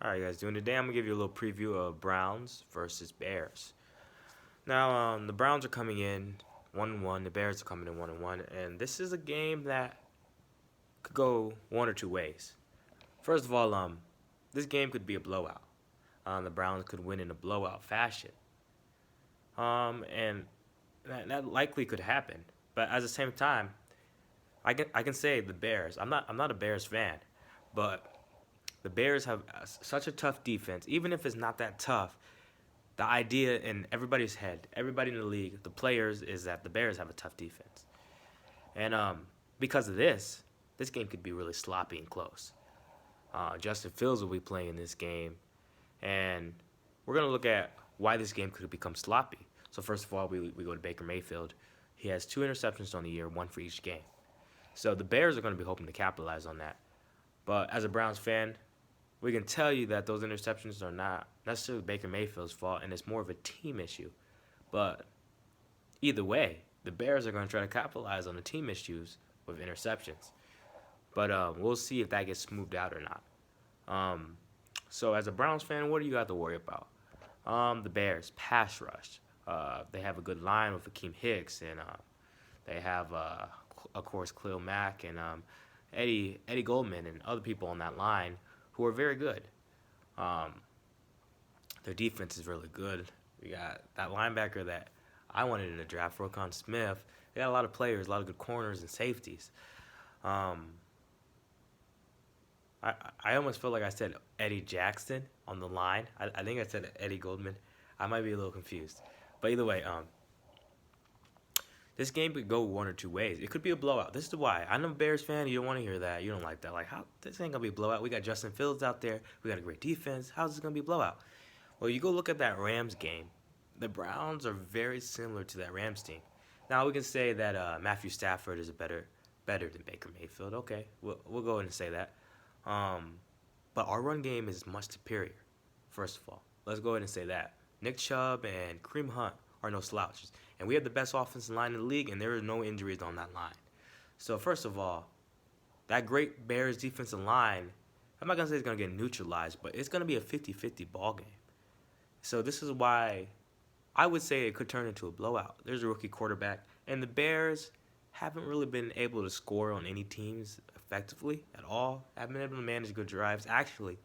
All right, guys, doing today, I'm gonna give you a little preview of Browns versus Bears. Now, the Browns are coming in 1-1. The Bears are coming in 1-1, and this is a game that could go one or two ways. First of all, this game could be a blowout. The Browns could win in a blowout fashion, and that likely could happen. But at the same time, I can say the Bears. I'm not a Bears fan, but the Bears have such a tough defense. Even if it's not that tough, the idea in everybody's head, everybody in the league, the players, is that the Bears have a tough defense. And because of this game could be really sloppy and close. Justin Fields will be playing in this game, and we're going to look at why this game could become sloppy. So, first of all, we go to Baker Mayfield. He has 2 interceptions on the year, one for each game. So, the Bears are going to be hoping to capitalize on that. But as a Browns fan, we can tell you that those interceptions are not necessarily Baker Mayfield's fault, and it's more of a team issue. But either way, the Bears are going to try to capitalize on the team issues with interceptions. But we'll see if that gets smoothed out or not. Um, so as a Browns fan, what do you got to worry about? The Bears pass rush. They have a good line with Akeem Hicks, and they have, of course, Khalil Mack and Eddie Goldman and other people on that line who are very good. Um, their defense is really good. We got that linebacker that I wanted in the draft, Roquan Smith. They got a lot of players, a lot of good corners and safeties. Um, I I almost feel like I said Eddie Jackson on the line. I think I said Eddie Goldman. I might be a little confused, but either way, this game could go one or two ways. It could be a blowout. This is why I'm a Bears fan. You don't want to hear that. You don't like that. Like, how this ain't gonna be a blowout? We got Justin Fields out there. We got a great defense. How's this gonna be a blowout? Well, you go look at that Rams game. The Browns are very similar to that Rams team. Now we can say that Matthew Stafford is a better than Baker Mayfield. Okay, we'll go ahead and say that. Um, but our run game is much superior. First of all, let's go ahead and say that Nick Chubb and Kareem Hunt are no slouches, and we have the best offensive line in the league, and there are no injuries on that line. So first of all, that great Bears defensive line, I'm not gonna say it's gonna get neutralized, but it's gonna be a 50-50 ball game. So this is why I would say it could turn into a blowout. There's a rookie quarterback, and the Bears haven't really been able to score on any teams effectively at all. Haven't been able to manage good drives. Actually,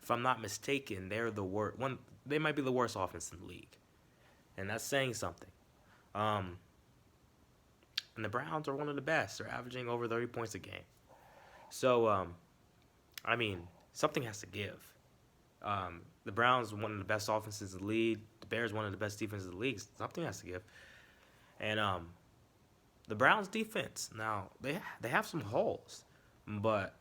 if I'm not mistaken, they're the worst one. They might be the worst offense in the league, and that's saying something. Um, and the Browns are one of the best. They're averaging over 30 points a game. So, I mean, something has to give. The Browns are one of the best offenses in the league. The Bears one of the best defenses in the league. Something has to give. And the Browns defense, now they have some holes, but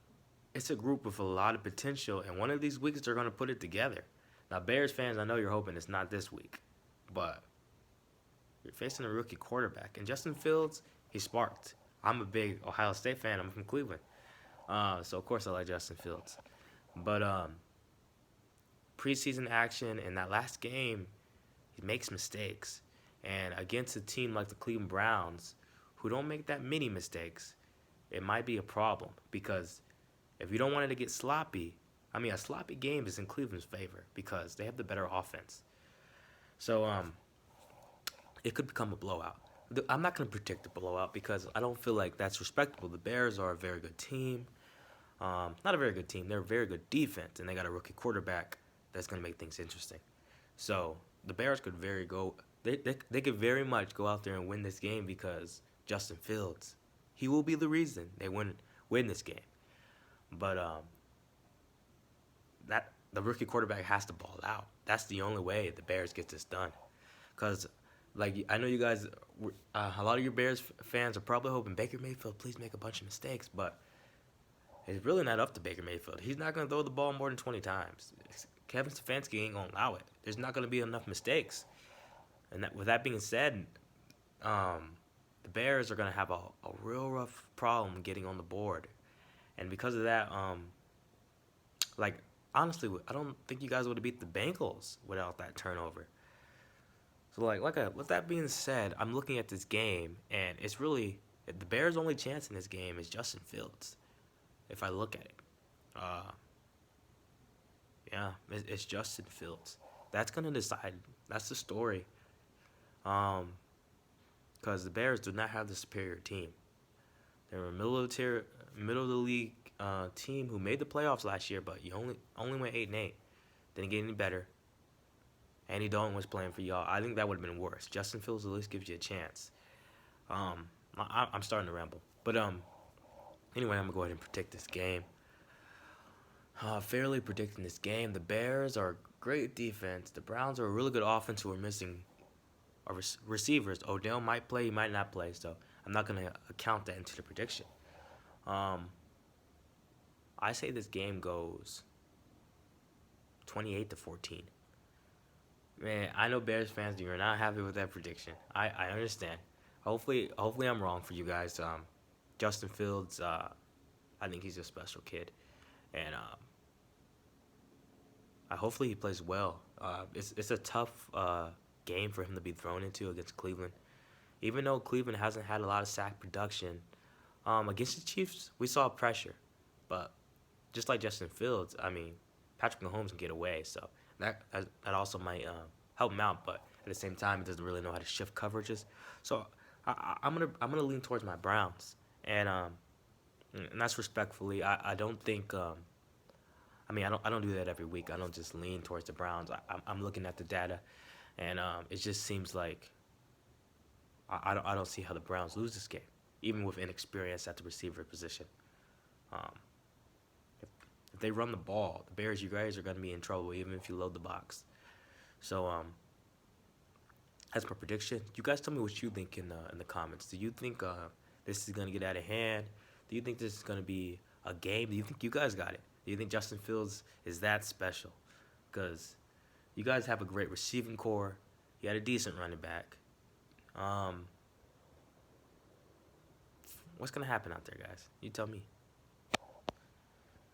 it's a group with a lot of potential, and one of these weeks they're going to put it together. Now, Bears fans, I know you're hoping it's not this week, but you're facing a rookie quarterback, and Justin Fields, he sparked. I'm a big Ohio State fan. I'm from Cleveland, so of course I like Justin Fields. But preseason action in that last game, he makes mistakes, and against a team like the Cleveland Browns, who don't make that many mistakes, it might be a problem because if you don't want it to get sloppy, I mean, a sloppy game is in Cleveland's favor because they have the better offense. So it could become a blowout. I'm not going to predict a blowout because I don't feel like that's respectable. The Bears are a very good team. Not a very good team. They're a very good defense, and they got a rookie quarterback that's going to make things interesting. So the Bears could very go. They could very much go out there and win this game because Justin Fields, he will be the reason they win this game. But that the rookie quarterback has to ball out. That's the only way the Bears get this done. Cause like I know you guys, a lot of your Bears fans are probably hoping Baker Mayfield please make a bunch of mistakes, but it's really not up to Baker Mayfield. He's not gonna throw the ball more than 20 times. Kevin Stefanski ain't gonna allow it. There's not gonna be enough mistakes. And with that being said, um, the Bears are gonna have a real rough problem getting on the board, and because of that, like honestly, I don't think you guys would have beat the Bengals without that turnover. So with that being said, I'm looking at this game, and it's really the Bears' only chance in this game is Justin Fields. If I look at it, uh, Yeah, it's Justin Fields. That's gonna decide. That's the story. Um, because the Bears do not have the superior team. They're a middle of the league team who made the playoffs last year, but you only went 8-8. Didn't get any better. Andy Dalton was playing for y'all. I think that would have been worse. Justin Fields at least gives you a chance. I'm starting to ramble, but anyway, I'm gonna go ahead and predict this game. Fairly predicting this game. The Bears are a great defense. The Browns are a really good offense who are missing receivers. Odell might play, he might not play, so I'm not gonna count that into the prediction. Um, I say this game goes 28-14. Man, I know Bears fans, you're not happy with that prediction. I understand. Hopefully I'm wrong for you guys. Justin Fields, I think he's a special kid, and hopefully he plays well. It's a tough game for him to be thrown into against Cleveland. Even though Cleveland hasn't had a lot of sack production, against the Chiefs we saw pressure, but just like Justin Fields, I mean, Patrick Mahomes can get away, so that also might help him out. But at the same time, he doesn't really know how to shift coverages. So I'm gonna lean towards my Browns, and that's respectfully. I don't think. I don't do that every week. I don't just lean towards the Browns. I'm looking at the data, and it just seems like I don't see how the Browns lose this game, even with inexperience at the receiver position. Um, if they run the ball, the Bears, you guys are going to be in trouble, even if you load the box. So, that's my prediction. You guys tell me what you think in the comments. Do you think this is going to get out of hand? Do you think this is going to be a game? Do you think you guys got it? Do you think Justin Fields is that special? Because you guys have a great receiving core. You had a decent running back. Um, what's going to happen out there, guys? You tell me.